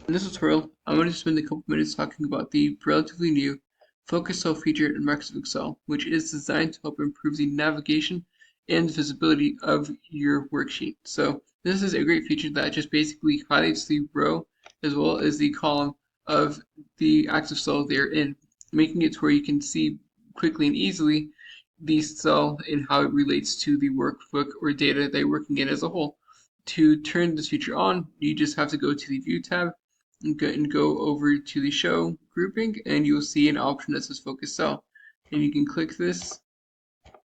In this tutorial, I'm going to spend a couple minutes talking about the relatively new Focus Cell feature in Microsoft Excel, which is designed to help improve the navigation and visibility of your worksheet. So this is a great feature that just basically highlights the row as well as the column of the active cell they're in, making it to where you can see quickly and easily the cell and how it relates to the workbook or data that you're working in as a whole. To turn this feature on, you just have to go to the View tab and go over to the Show grouping, and you'll see an option that says Focus Cell. And you can click this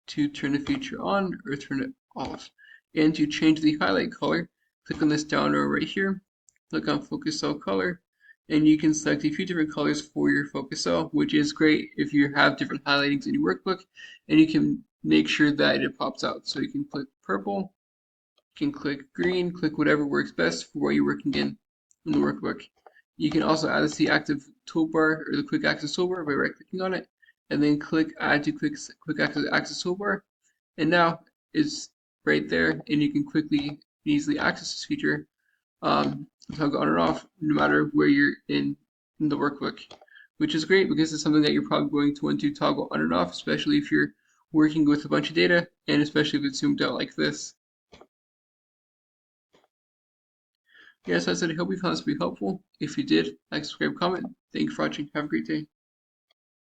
to turn the feature on or turn it off. And to change the highlight color, click on this down arrow right here, click on Focus Cell Color, and you can select a few different colors for your focus cell, which is great if you have different highlightings in your workbook, and you can make sure that it pops out. So you can click purple, you can click green, click whatever works best for what you're working in the workbook. You can also add this to the active toolbar or the quick access toolbar by right clicking on it, and then click add to quick access toolbar, and now it's right there, and you can quickly easily access this feature, toggle on and off no matter where you're in the workbook, which is great because it's something that you're probably going to want to toggle on and off, especially if you're working with a bunch of data, and especially if it's zoomed out like this. Yes, I said I hope you found this to be helpful. If you did, like, subscribe, comment. Thank you for watching. Have a great day.